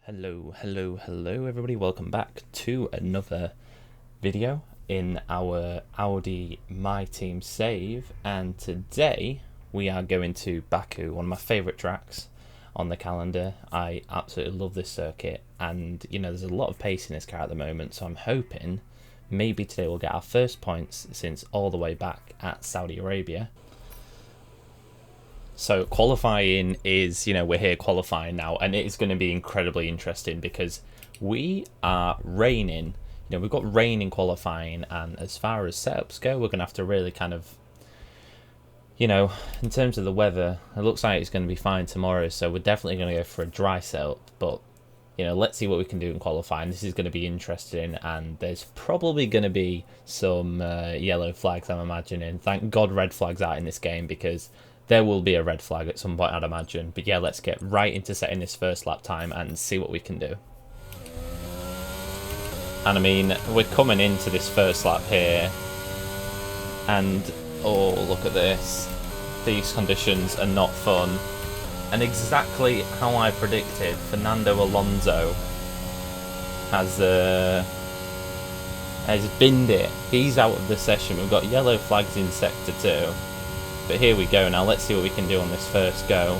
Hello everybody, welcome back to another video in our Audi My Team save, and today we are going to Baku, one of my favourite tracks on the calendar. I absolutely love this circuit, and you know there's a lot of pace in this car at the moment, so I'm hoping maybe today we'll get our first points since all the way back at Saudi Arabia. So qualifying is, we're here qualifying now, and it is going to be incredibly interesting because we are raining. We've got rain in qualifying, and as far as setups go, we're going to have to really kind of, in terms of the weather, it looks like it's going to be fine tomorrow, so we're definitely going to go for a dry setup, but, let's see what we can do in qualifying. This is going to be interesting, and there's probably going to be some yellow flags, I'm imagining. Thank God red flags out in this game, because there will be a red flag at some point, I'd imagine. But yeah, let's get right into setting this first lap time and see what we can do. And I mean, we're coming into this first lap here, and oh, look at this. These conditions are not fun. And exactly how I predicted, Fernando Alonso has binned it. He's out of the session. We've got yellow flags in sector 2. But here we go now, let's see what we can do on this first go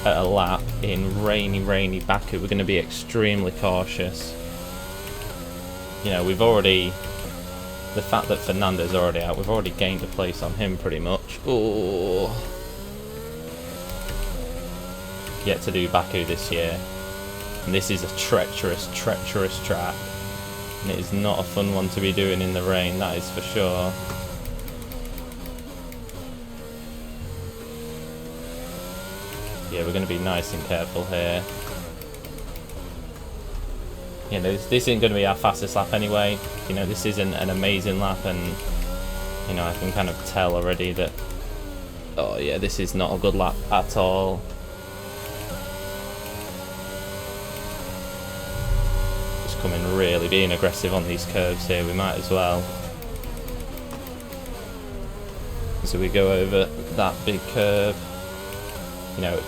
at a lap in rainy Baku. We're going to be extremely cautious. We've already, the fact that Fernando's already out, we've already gained a place on him pretty much. Oh, yet to do Baku this year. And this is a treacherous track. And it is not a fun one to be doing in the rain, that is for sure. Yeah, we're going to be nice and careful here. This isn't going to be our fastest lap anyway. This isn't an amazing lap, and I can kind of tell already that, oh yeah, this is not a good lap at all. Just coming really being aggressive on these curves here, we might as well. So we go over that big curve.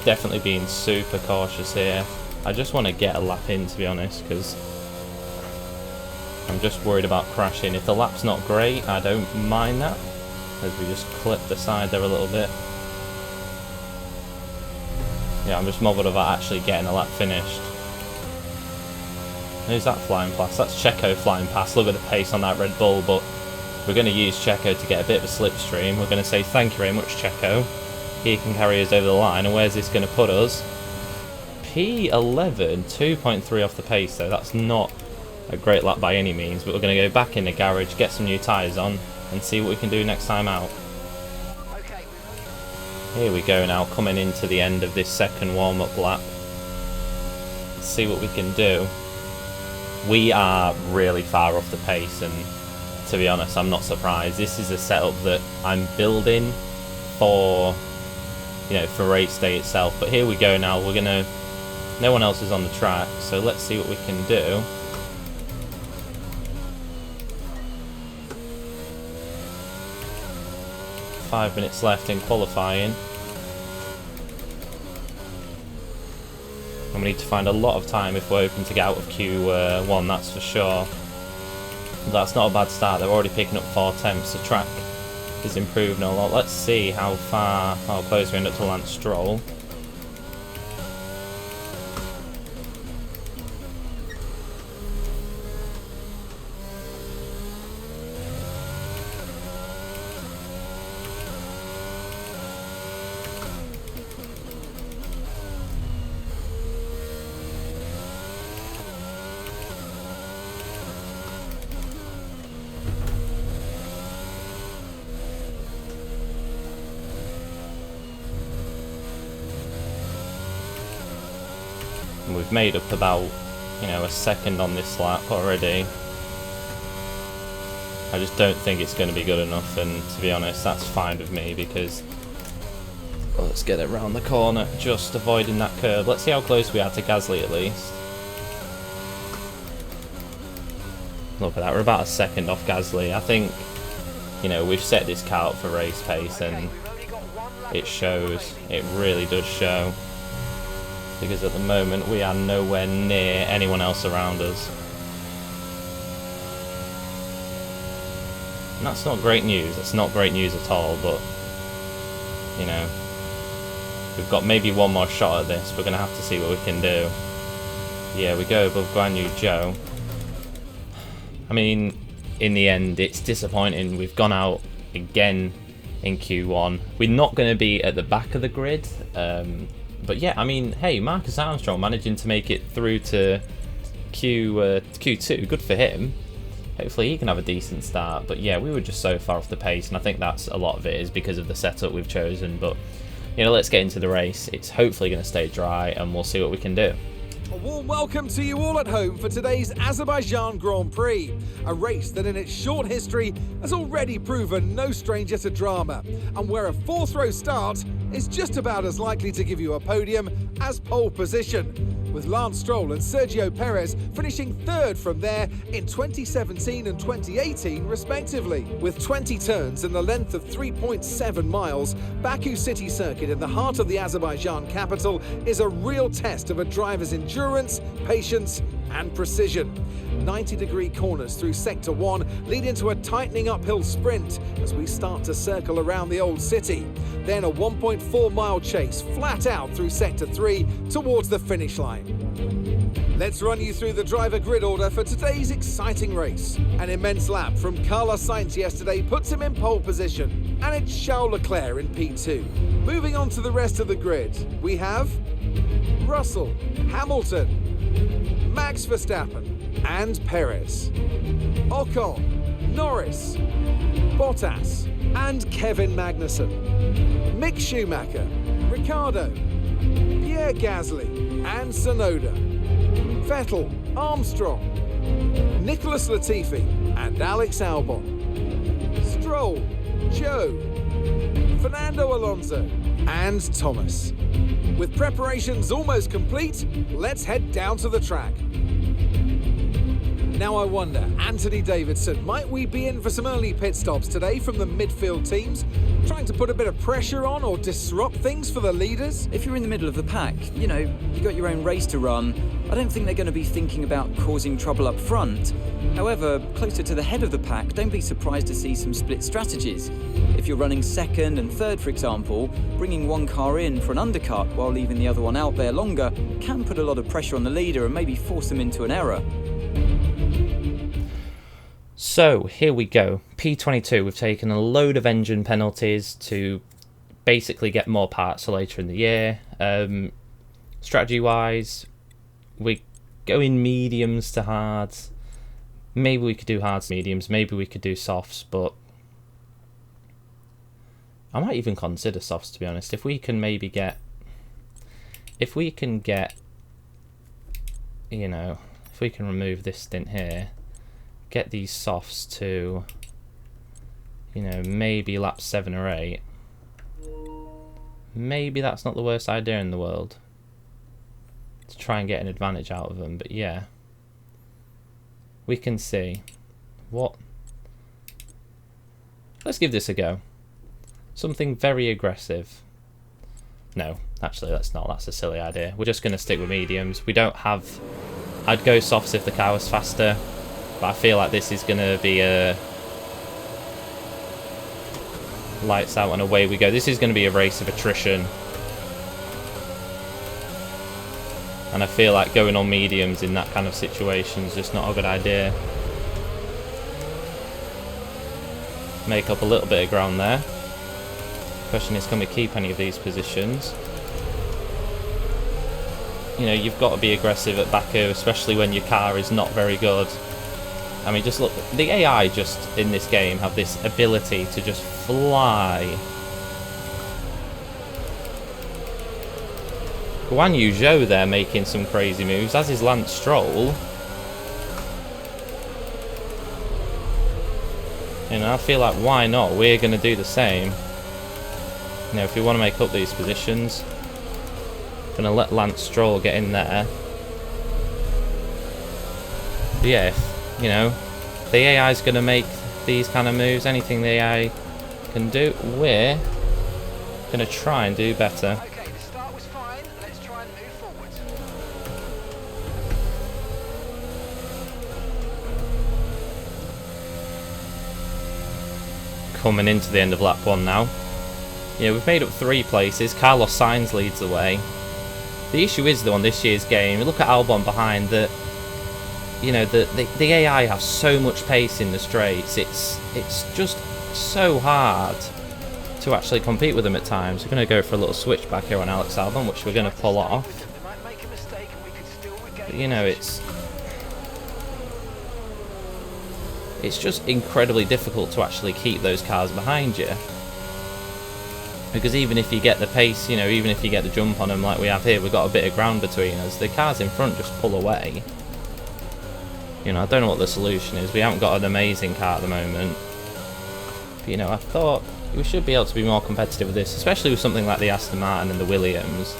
Definitely being super cautious here. I just want to get a lap in, to be honest, because I'm just worried about crashing. If the lap's not great, I don't mind that, as we just clip the side there a little bit. Yeah, I'm just bothered about actually getting a lap finished. Who's that flying past? That's Checo flying past. Look at the pace on that Red Bull, but we're going to use Checo to get a bit of a slipstream. We're going to say thank you very much, Checo. He can carry us over the line, and where's this going to put us? P11, 2.3 off the pace though. That's not a great lap by any means, but we're going to go back in the garage, get some new tyres on, and see what we can do next time out. Here we go now, coming into the end of this second warm-up lap. Let's see what we can do. We are really far off the pace, and to be honest, I'm not surprised. This is a setup that I'm building for for race day itself. But here we go now, no one else is on the track, so let's see what we can do. Five minutes left in qualifying. And we need to find a lot of time if we're hoping to get out of Q1, that's for sure. That's not a bad start, they're already picking up 4 attempts. The track is improving a lot. Let's see how close we end up to Lance Stroll. And we've made up about, a second on this lap already. I just don't think it's going to be good enough, and to be honest, that's fine with me because, well, let's get it round the corner, just avoiding that curve. Let's see how close we are to Gasly at least. Look at that, we're about a second off Gasly. I think, we've set this car up for race pace, and it shows. It really does show. because at the moment we are nowhere near anyone else around us. And that's not great news. That's not great news at all, but, you know, we've got maybe one more shot at this. We're going to have to see what we can do. Yeah, we go above Guan Yu Zhou. I mean, in the end, it's disappointing. We've gone out again in Q1. We're not going to be at the back of the grid. But yeah, I mean, hey, Marcus Armstrong managing to make it through to Q2. Good for him. Hopefully he can have a decent start. But yeah, we were just so far off the pace, and I think that's a lot of it is because of the setup we've chosen. But, you know, let's get into the race. It's hopefully going to stay dry, and we'll see what we can do. A warm welcome to you all at home for today's Azerbaijan Grand Prix, a race that in its short history has already proven no stranger to drama, and where a fourth row start is just about as likely to give you a podium as pole position, with Lance Stroll and Sergio Perez finishing third from there in 2017 and 2018 respectively. With 20 turns and the length of 3.7 miles, Baku City Circuit in the heart of the Azerbaijan capital is a real test of a driver's endurance, patience and precision. 90-degree corners through Sector 1 lead into a tightening uphill sprint as we start to circle around the old city. Then a 1.4-mile chase flat out through Sector 3 towards the finish line. Let's run you through the driver grid order for today's exciting race. An immense lap from Carlos Sainz yesterday puts him in pole position, and it's Charles Leclerc in P2. Moving on to the rest of the grid, we have Russell, Hamilton, Max Verstappen and Perez, Ocon, Norris, Bottas and Kevin Magnussen, Mick Schumacher, Ricciardo, Pierre Gasly and Tsunoda, Vettel, Armstrong, Nicholas Latifi and Alex Albon, Stroll, Joe, Fernando Alonso and Thomas. With preparations almost complete, let's head down to the track. Now I wonder, Anthony Davidson, might we be in for some early pit stops today from the midfield teams, trying to put a bit of pressure on or disrupt things for the leaders? If you're in the middle of the pack, you know, you got your own race to run, I don't think they're going to be thinking about causing trouble up front. However, closer to the head of the pack, don't be surprised to see some split strategies. If you're running second and third, for example, bringing one car in for an undercut while leaving the other one out there longer can put a lot of pressure on the leader and maybe force them into an error. So here we go. P22, we've taken a load of engine penalties to basically get more parts for later in the year. Strategy wise, we're going mediums to hards. Maybe we could do hards, mediums, maybe we could do softs, but I might even consider softs, to be honest. If we can you know, if we can remove this stint here, get these softs to, you know, maybe lap 7 or 8. Maybe that's not the worst idea in the world to try and get an advantage out of them, but yeah. We can see what. Let's give this a go. Something very aggressive. No, actually, let's not. That's a silly idea. We're just going to stick with mediums. We don't have. I'd go softs if the car was faster, but I feel like this is going to be a lights out and away we go. This is going to be a race of attrition. And I feel like going on mediums in that kind of situation is just not a good idea. Make up a little bit of ground there. Question is, can we keep any of these positions? You know, you've got to be aggressive at Baku, especially when your car is not very good. I mean, just look, the AI just in this game have this ability to just fly. Guan Yu Zhou there making some crazy moves, as is Lance Stroll. You know, I feel like why not? We're going to do the same. You know, if we want to make up these positions, going to let Lance Stroll get in there. But yeah, if, you know, the AI is going to make these kind of moves, anything the AI can do, we're going to try and do better. Okay, the start was fine. Let's try and move forwards. coming into the end of lap 1 now. You know, we've made up 3 places. Carlos Sainz leads the way. The issue is, though, on this year's game, look at Albon behind, that, you know, the AI have so much pace in the straights. It's just so hard to actually compete with them at times. We're going to go for a little switch back here on Alex Albon, which we're going to pull off. But, you know, it's just incredibly difficult to actually keep those cars behind you. Because even if you get the pace, you know, even if you get the jump on them like we have here, we've got a bit of ground between us. The cars in front just pull away. You know, I don't know what the solution is. We haven't got an amazing car at the moment. But, you know, I thought we should be able to be more competitive with this, especially with something like the Aston Martin and the Williams.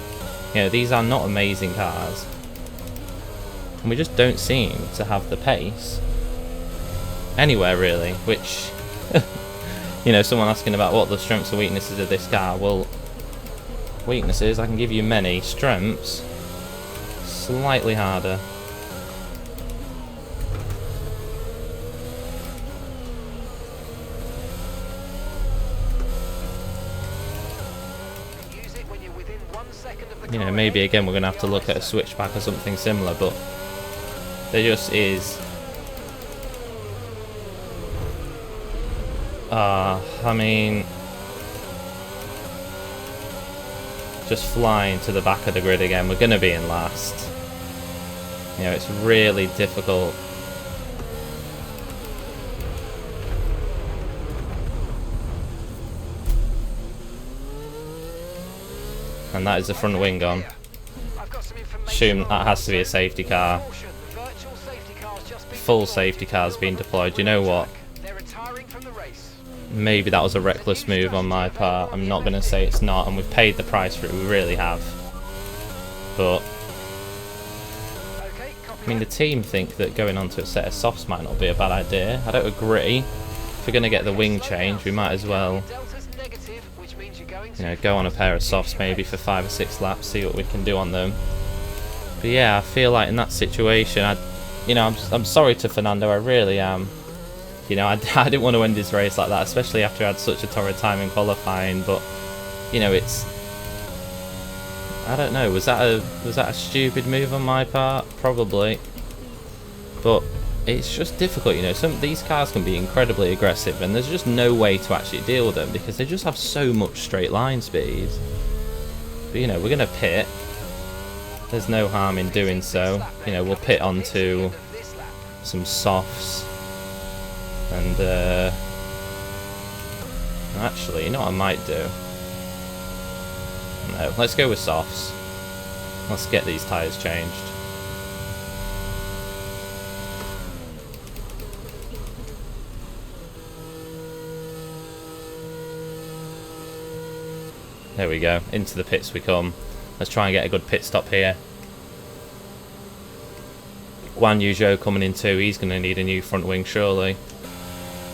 You know, these are not amazing cars. And we just don't seem to have the pace anywhere, really, which... You know, someone asking about what the strengths and weaknesses of this car. Well, weaknesses, I can give you many. Strengths, slightly harder. You know, maybe again we're going to have to look at a switchback or something similar, but there just is... I mean, just flying to the back of the grid again. We're going to be in last. You know, it's really difficult. And that is the front wing gone. Assume that has to be a safety car. Full safety cars being deployed. You know what? Maybe that was a reckless move on my part. I'm not going to say it's not, and we've paid the price for it. We really have. But I mean, the team think that going on to a set of softs might not be a bad idea. I don't agree. If we're going to get the wing change, we might as well, you know, go on a pair of softs maybe for 5 or 6 laps, see what we can do on them. But yeah, I feel like in that situation, I'm sorry to Fernando. I really am. You know, I didn't want to end his race like that, especially after I had such a torrid time in qualifying. But you know, I don't know. Was that a stupid move on my part? Probably. But it's just difficult. You know, these cars can be incredibly aggressive, and there's just no way to actually deal with them because they just have so much straight line speed. But you know, we're gonna pit. There's no harm in doing so. You know, we'll pit onto some softs. And actually, you know what I might do? No, let's go with softs. Let's get these tyres changed. There we go, into the pits we come. Let's try and get a good pit stop here. Guan Yu Zhou coming in too, he's going to need a new front wing surely.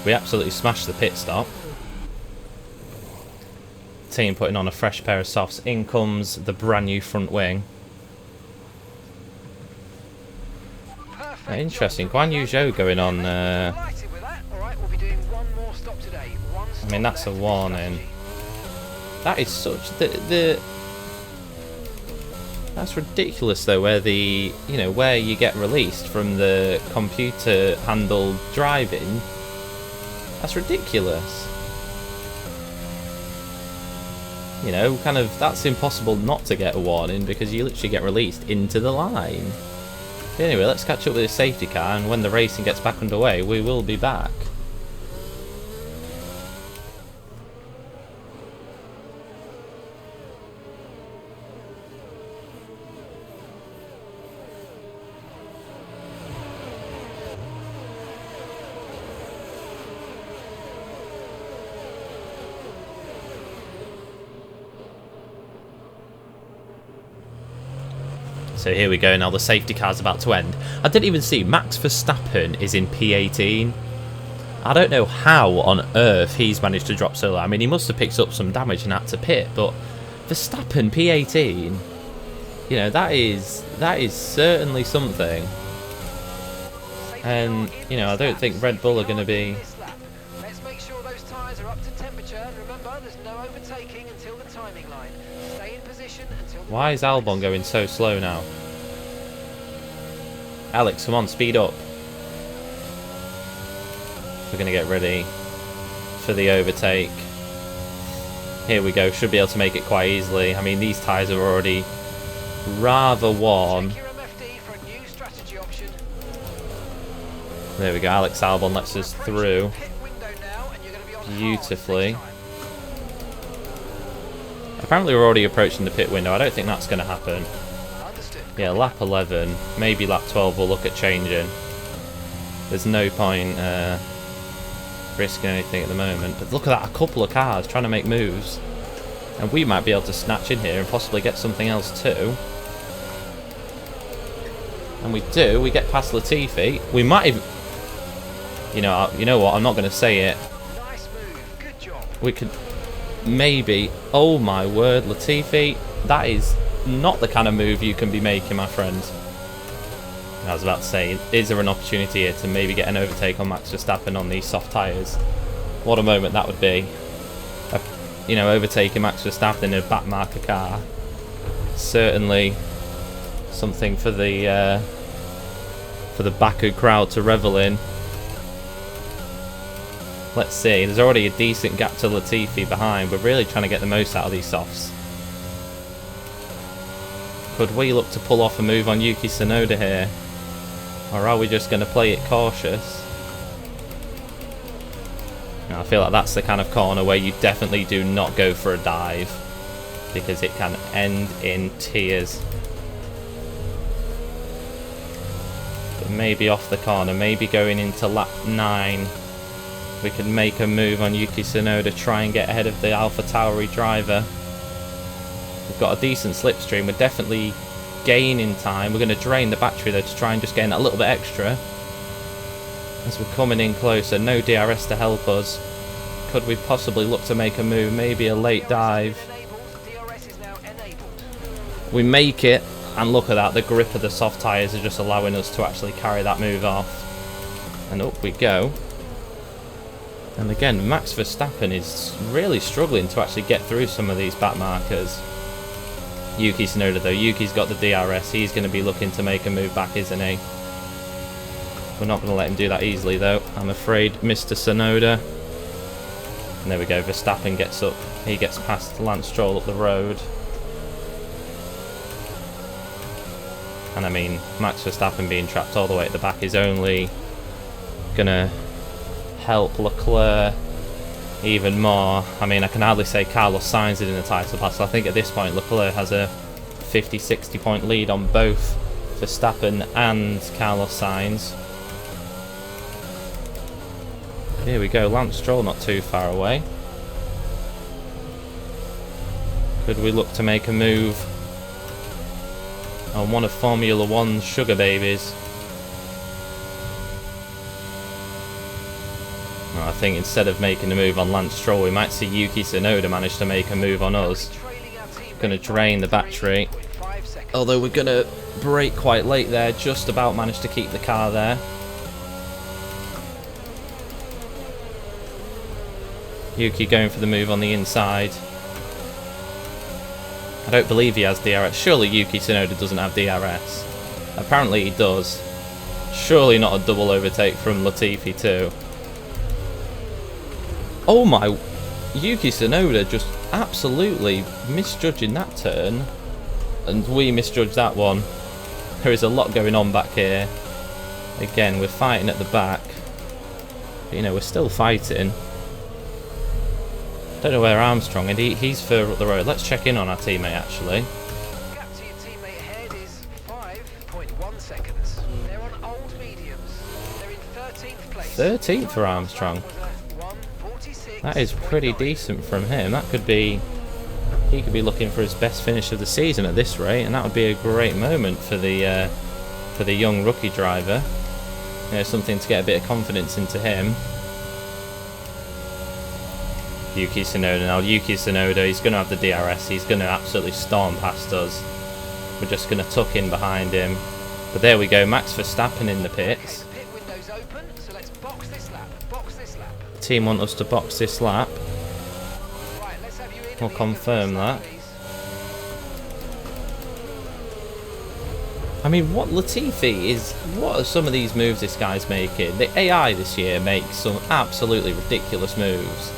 We absolutely smashed the pit stop. Team putting on a fresh pair of softs. In comes the brand new front wing. Interesting. Guan Yu Zhou going on. I mean, that's a warning. That is such that's ridiculous though. Where where you get released from the computer handled driving. That's ridiculous. You know, kind of, that's impossible not to get a warning because you literally get released into the line. Anyway, let's catch up with the safety car, and when the racing gets back underway, we will be back. So here we go, now the safety car's about to end. I didn't even see Max Verstappen is in P18. I don't know how on earth he's managed to drop so low. I mean, he must have picked up some damage and had to pit, but Verstappen P18, you know, that is certainly something. And, you know, I don't think Red Bull are going to be... Let's make sure those tyres are up to Why is Albon going so slow now? Alex, come on, speed up. We're going to get ready for the overtake. Here we go, should be able to make it quite easily. I mean, these tyres are already rather warm. There we go, Alex Albon lets us through beautifully. Apparently we're already approaching the pit window. I don't think that's going to happen. Yeah, lap 11, maybe lap 12 we'll look at changing. There's no point risking anything at the moment. But look at that, a couple of cars trying to make moves. And we might be able to snatch in here and possibly get something else too. And we do, we get past Latifi. We might even... You know what, I'm not going to say it. We could maybe... Oh my word, Latifi, that is not the kind of move you can be making, my friend. I was about to say, is there an opportunity here to maybe get an overtake on Max Verstappen on these soft tyres? What a moment that would be. Overtaking Max Verstappen in a back marker car. Certainly something for the Baku crowd to revel in. Let's see, there's already a decent gap to Latifi behind. We're really trying to get the most out of these softs. Could we look to pull off a move on Yuki Tsunoda here? Or are we just going to play it cautious? Now, I feel like that's the kind of corner where you definitely do not go for a dive, because it can end in tears. But maybe off the corner, maybe going into lap 9. We can make a move on Yuki Tsunoda, try and get ahead of the AlphaTauri driver. We've got a decent slipstream, we're definitely gaining time. We're going to drain the battery though to try and just gain a little bit extra. As we're coming in closer, no DRS to help us. Could we possibly look to make a move, maybe a late dive? We make it, and look at that, the grip of the soft tyres are just allowing us to actually carry that move off. And up we go. And again, Max Verstappen is really struggling to actually get through some of these back markers. Yuki Tsunoda though, Yuki's got the DRS, he's going to be looking to make a move back, isn't he? We're not going to let him do that easily though, I'm afraid, Mr. Tsunoda. And there we go, Verstappen gets up, he gets past Lance Stroll up the road. And I mean, Max Verstappen being trapped all the way at the back is only going to help Leclerc even more. I mean, I can hardly say Carlos Sainz is in the title battle. I think at this point Leclerc has a 50-60 point lead on both Verstappen and Carlos Sainz. Here we go, Lance Stroll not too far away. Could we look to make a move on one of Formula One's sugar babies? I think instead of making a move on Lance Stroll, we might see Yuki Tsunoda manage to make a move on us. Going to drain the battery. Although we're going to brake quite late there, just about managed to keep the car there. Yuki going for the move on the inside. I don't believe he has DRS. Surely Yuki Tsunoda doesn't have DRS. Apparently he does. Surely not a double overtake from Latifi too. Oh my, Yuki Tsunoda just absolutely misjudging that turn, and we misjudged that one. There is a lot going on back here. Again, we're fighting at the back, but, we're still fighting. Don't know where Armstrong, and he's further up the road. Let's check in on our teammate actually. Gap to your teammate ahead is 5.1 seconds. They're on old mediums. They're in 13th place. 13th for Armstrong. That is pretty decent from him. That could be... He could be looking for his best finish of the season at this rate, and that would be a great moment for the young rookie driver. Something to get a bit of confidence into him. Yuki Tsunoda now. Yuki Tsunoda, he's going to have the DRS. He's going to absolutely storm past us. We're just going to tuck in behind him. But there we go, Max Verstappen in the pits. The pit window's open, so let's box this lap. Box this lap. Team want us to box this lap. Right, let's have you in. We'll confirm that. I mean, what are some of these moves this guy's making? The AI this year makes some absolutely ridiculous moves.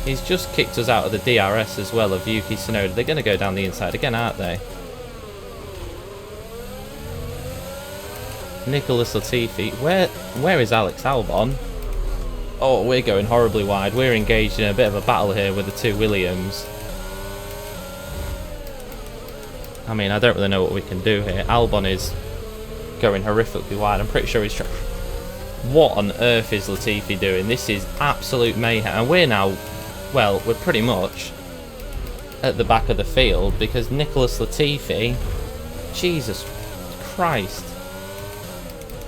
He's just kicked us out of the DRS as well of Yuki Tsunoda. They're going to go down the inside again, aren't they? Nicholas Latifi. Where is Alex Albon? Oh, we're going horribly wide. We're engaged in a bit of a battle here with the two Williams. I mean, I don't really know what we can do here. Albon is going horrifically wide. I'm pretty sure he's trying... What on earth is Latifi doing? This is absolute mayhem. And we're now... Well, we're pretty much at the back of the field because Nicholas Latifi... Jesus Christ.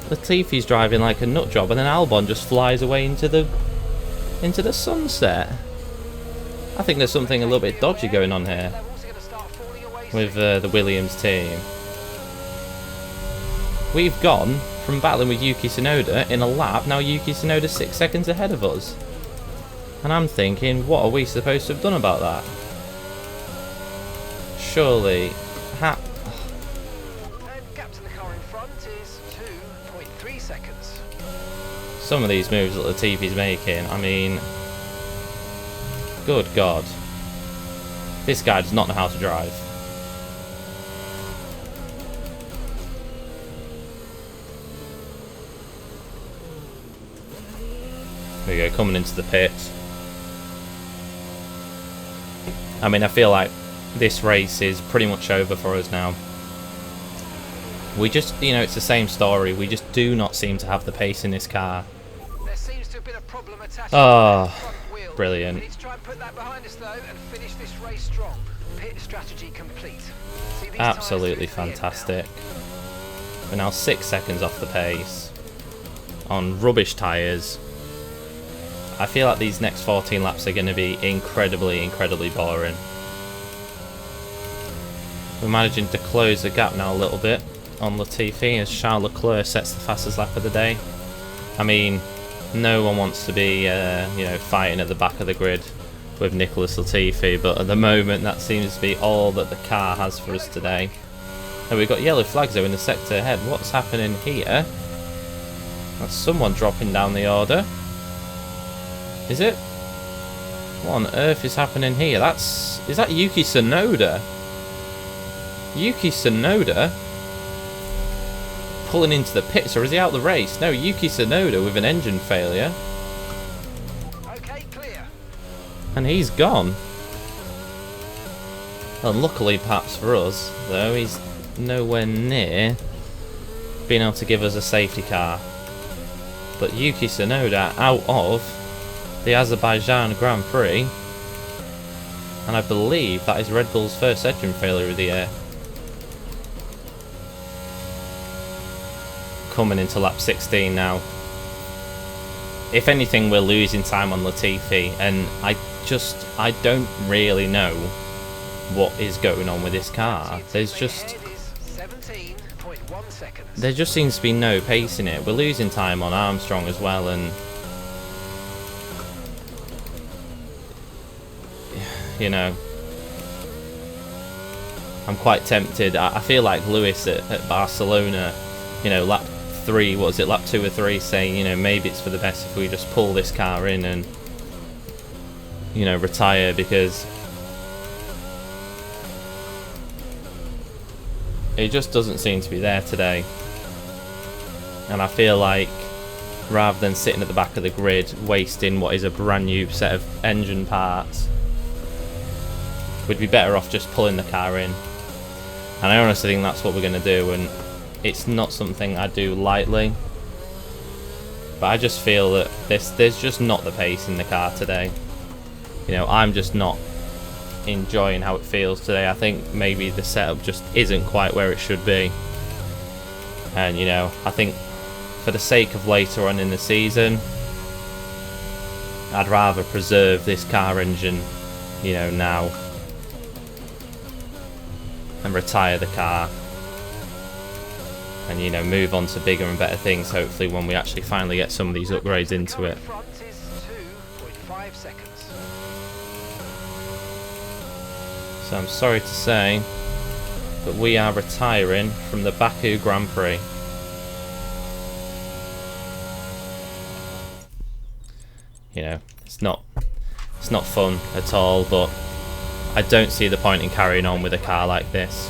Latifi's driving like a nut job and then Albon just flies away into the sunset. I think there's something a little bit dodgy going on here with the Williams team. We've gone from battling with Yuki Tsunoda in a lap, now Yuki Tsunoda's 6 seconds ahead of us. And I'm thinking, what are we supposed to have done about that? Surely... Gap to the car in front is 2.3 seconds. Some of these moves that Latifi's making, I mean... Good God. This guy does not know how to drive. There we go, coming into the pits. I mean, I feel like this race is pretty much over for us now. We just, you know, it's the same story. We just do not seem to have the pace in this car. There seems to have been a problem attaching Oh, to the front wheel. brilliant. We need to try and put that behind us though and finish this race strong. Pit strategy complete. See these Absolutely tyres through to the end fantastic. We're now 6 seconds off the pace on rubbish tyres. I feel like these next 14 laps are going to be incredibly boring. We're managing to close the gap now a little bit on Latifi as Charles Leclerc sets the fastest lap of the day. I mean, no one wants to be, you know, fighting at the back of the grid with Nicholas Latifi, but at the moment that seems to be all that the car has for us today. And we've got yellow flags though in the sector ahead. What's happening here? That's someone dropping down the order. Is it? What on earth is happening here? Is that Yuki Tsunoda? Yuki Tsunoda pulling into the pits, or is he out the race? No, Yuki Tsunoda with an engine failure. Okay, clear. And he's gone. Unluckily, perhaps for us, though, he's nowhere near being able to give us a safety car. But Yuki Tsunoda out of the Azerbaijan Grand Prix, and I believe that is Red Bull's first engine failure of the year. Coming into lap 16 now. If anything, we're losing time on Latifi, and I don't really know what is going on with this car. There just seems to be no pace in it. We're losing time on Armstrong as well, and you know, I'm quite tempted. I feel like Lewis at Barcelona, you know, lap 3, what was it, lap 2 or 3, saying, you know, maybe it's for the best if we just pull this car in and, you know, retire, because it just doesn't seem to be there today. And I feel like rather than sitting at the back of the grid wasting what is a brand new set of engine parts, we'd be better off just pulling the car in. And I honestly think that's what we're going to do, and it's not something I do lightly, but I just feel that there's just not the pace in the car today. You know, I'm just not enjoying how it feels today. I think maybe the setup just isn't quite where it should be, and you know, I think for the sake of later on in the season, I'd rather preserve this car engine, you know, now, and retire the car, and you know, move on to bigger and better things, hopefully, when we actually finally get some of these upgrades into it. So I'm sorry to say, but we are retiring from the Baku Grand Prix. You know, it's not fun at all, but I don't see the point in carrying on with a car like this.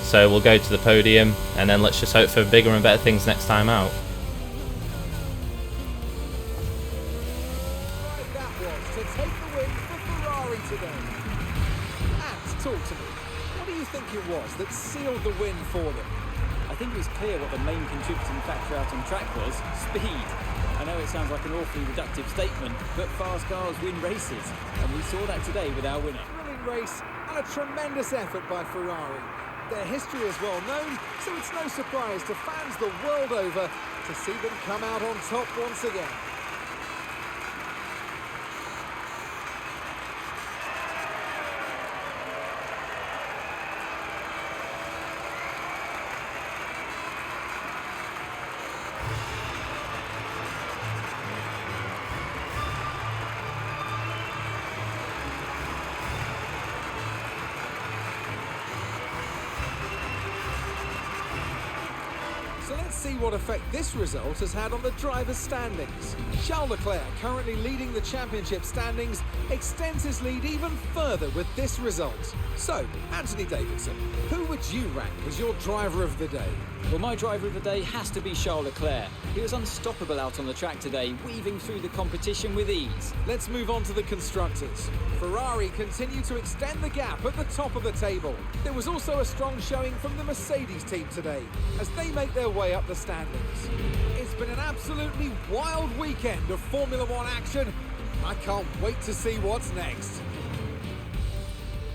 So we'll go to the podium, and then let's just hope for bigger and better things next time out. That was to take the win for Ferrari today. And talk to me. What do you think it was that sealed the win for them? I think it was clear what the main contributing factor out on track was: speed. I know it sounds like an awfully reductive statement, but fast cars win races, and we saw that today with our winner. Brilliant race and a tremendous effort by Ferrari. Their history is well known, so it's no surprise to fans the world over to see them come out on top once again. So let's see what effect this result has had on the drivers' standings. Charles Leclerc, currently leading the championship standings, extends his lead even further with this result. So, Anthony Davidson, who would you rank as your driver of the day? Well, my driver of the day has to be Charles Leclerc. He was unstoppable out on the track today, weaving through the competition with ease. Let's move on to the constructors. Ferrari continue to extend the gap at the top of the table. There was also a strong showing from the Mercedes team today as they make their way up the standings. It's been an absolutely wild weekend of Formula One action. I can't wait to see what's next.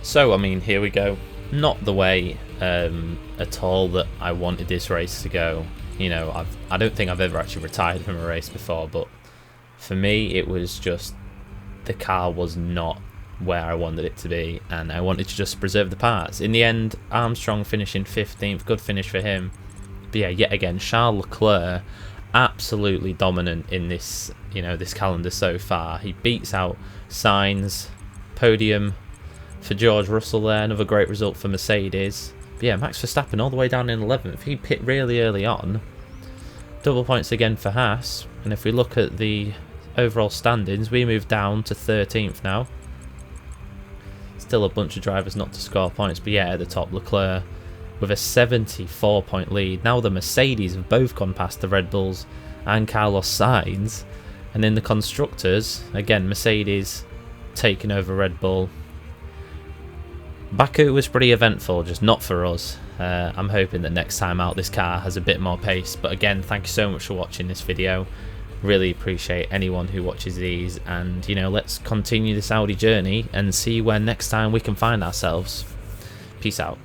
So, I mean, here we go. Not the way at all that I wanted this race to go. You know, I don't think I've ever actually retired from a race before, but for me it was just, the car was not where I wanted it to be, and I wanted to just preserve the parts. In the end, Armstrong finishing 15th, good finish for him. But yeah, yet again, Charles Leclerc absolutely dominant in this, you know, this calendar so far. He beats out Sainz. Podium for George Russell there, another great result for Mercedes. But yeah, Max Verstappen all the way down in 11th. He pit really early on. Double points again for Haas. And if we look at the overall standings, we move down to 13th now. Still a bunch of drivers not to score points, but yeah, at the top, Leclerc with a 74-point lead. Now the Mercedes have both gone past the Red Bulls and Carlos Sainz. And in the constructors, again, Mercedes taking over Red Bull. Baku was pretty eventful, just not for us. I'm hoping that next time out this car has a bit more pace. But again, thank you so much for watching this video. Really appreciate anyone who watches these, and you know, let's continue this Audi journey and see where next time we can find ourselves. Peace out.